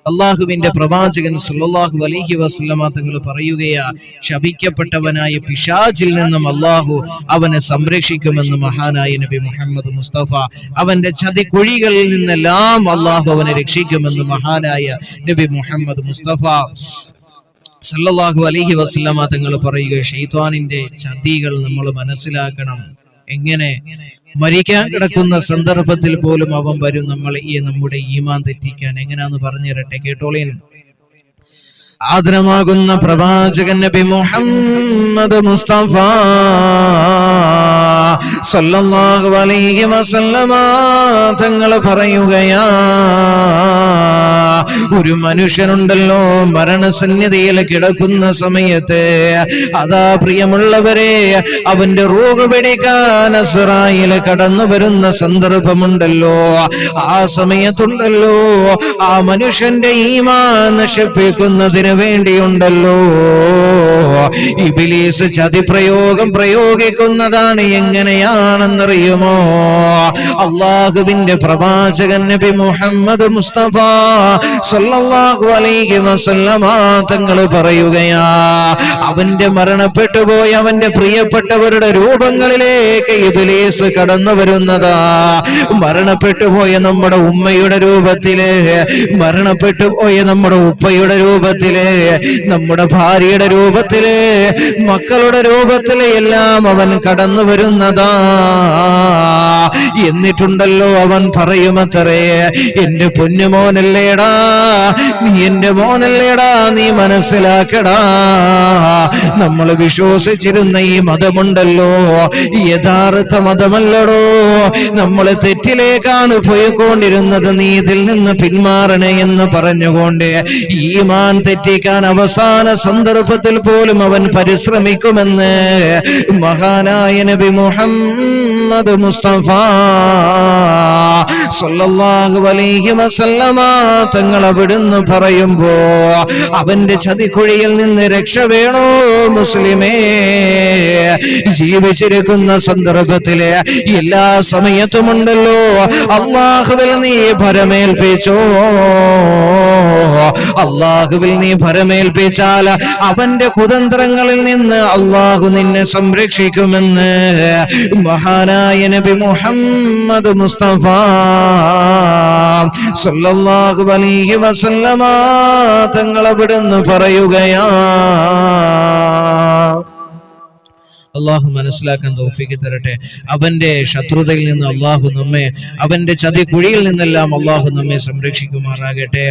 അള്ളാഹുവിന്റെ പ്രവാചകൻ സല്ലല്ലാഹു അലൈഹി വസല്ലമ തങ്ങൾ പറയുകയാ, ശപിക്കപ്പെട്ടവനായ പിശാചിൽ നിന്നും അള്ളാഹു അവനെ സംരക്ഷിക്കുമെന്ന് മഹാനായ നബി മുഹമ്മദ് മുസ്തഫ. അവന്റെ ചതിക്കുഴികളിൽ നിന്നെല്ലാം അള്ളാഹു അവനെ രക്ഷിക്കുമെന്ന് മഹാനായ നബി മുഹമ്മദ് മുസ്തഫ സല്ലല്ലാഹു അലൈഹി വസല്ലമ തങ്ങൾ പറയുക, ശൈത്വാനിന്റെ ചതികൾ നമ്മൾ മനസ്സിലാക്കണം. എങ്ങനെ മരിക്കാൻ കിടക്കുന്ന സന്ദർഭത്തിൽ പോലും അവൻ വരും നമ്മുടെ ഈമാൻ തെറ്റിക്കാൻ. എങ്ങനെയാന്ന് പറഞ്ഞു തരട്ടെ, കേട്ടോളീൻ. ആദരമാകുന്ന പ്രവാചകൻ നബി മുഹമ്മദ് മുസ്തഫ സല്ലല്ലാഹു അലൈഹി വസല്ലമ തങ്ങൾ പറയുകയാ, ഒരു മനുഷ്യനുണ്ടല്ലോ മരണസന്നിധിയിൽ കിടക്കുന്ന സമയത്ത്, അതാ പ്രിയമുള്ളവരെ, അവന്റെ റൂഹ് പിടിക്കാൻ അസ്റായിൽ കടന്നു വരുന്ന സന്ദർഭമുണ്ടല്ലോ. ആ സമയത്തുണ്ടല്ലോ ആ മനുഷ്യന്റെ ഈമാൻ നശിപ്പിക്കുന്നതിന് വേണ്ടിയുണ്ടല്ലോ ഇബ്ലീസ് ചതിപ്രയോഗം പ്രയോഗിക്കുന്നതാണ്. എങ്ങനെയാണെന്നറിയുമോ? അള്ളാഹുവിന്റെ പ്രവാചകൻ നബി മുഹമ്മദ് മുസ്തഫ സല്ലല്ലാഹു അലൈഹി വസല്ലമ തങ്ങൾ പറയുകയാ, അവന്റെ മരണപ്പെട്ടു പോയ അവന്റെ പ്രിയപ്പെട്ടവരുടെ രൂപങ്ങളിലേക്ക് ഇബ്ലീസ് കടന്നു വരുന്നതാ. മരണപ്പെട്ടു പോയ നമ്മുടെ ഉമ്മയുടെ രൂപത്തില്, മരണപ്പെട്ടു പോയ നമ്മുടെ ഉപ്പയുടെ രൂപത്തില്, നമ്മുടെ ഭാര്യയുടെ രൂപത്തില്, മക്കളുടെ രൂപത്തില് എല്ലാം അവൻ കടന്നു വരുന്നതാ. എന്നിട്ടുണ്ടല്ലോ അവൻ പറയുമത്രേ, എന്റെ പൊന്നുമോനല്ലേടാ, നീ എന്റെ മോനല്ലേടാ, നീ മനസ്സിലാക്കടാ, നമ്മൾ വിശ്വസിച്ചിരുന്ന ഈ മതമുണ്ടല്ലോ യഥാർത്ഥ മതമല്ലടോ, നമ്മൾ തെറ്റിലേക്കാണ് പോയിക്കൊണ്ടിരുന്നത്, നീ ഇതിൽ നിന്ന് പിന്മാറണേ എന്ന് പറഞ്ഞുകൊണ്ട് ഈമാൻ തെറ്റിക്കാൻ അവസാന സന്ദർഭത്തിൽ പോലും അവൻ പരിശ്രമിക്കുമെന്ന് മഹാനായ നബി മുഹമ്മദ് മുസ്തഫ സല്ലല്ലാഹു അലൈഹി വസല്ലമ തങ്ങൾ അവിടുന്ന് പറയുമ്പോ, അവന്റെ ചതിക്കുഴിയിൽ നിന്ന് രക്ഷ വേണോ മുസ്ലിമേ? ജീവിച്ചിരിക്കുന്ന സന്ദർഭത്തില് എല്ലാ സമയത്തുമുണ്ടല്ലോ അല്ലാഹുവിൽ നീ ഭരമേൽപ്പിച്ചോ. അല്ലാഹുവിൽ നീ ഭരമേൽപ്പിച്ചാൽ അവന്റെ കുതന്ത്രങ്ങളിൽ നിന്ന് അല്ലാഹു നിന്നെ സംരക്ഷിക്കുമെന്ന് മഹാനായ നബി മുഹമ്മദ് മുസ്തഫ സല്ലല്ലാഹു അലൈഹി വസല്ലമ തങ്ങൾ അവിടുന്ന് പറയുകയാ. അള്ളാഹു മനസ്സിലാക്കാൻ തൗഫീഖ് തരട്ടെ. അവന്റെ ശത്രുതയിൽ നിന്ന് അള്ളാഹു നമ്മെ, അവന്റെ ചതിക്കുഴിയിൽ നിന്നെല്ലാം അള്ളാഹു നമ്മെ സംരക്ഷിക്കുമാറാകട്ടെ.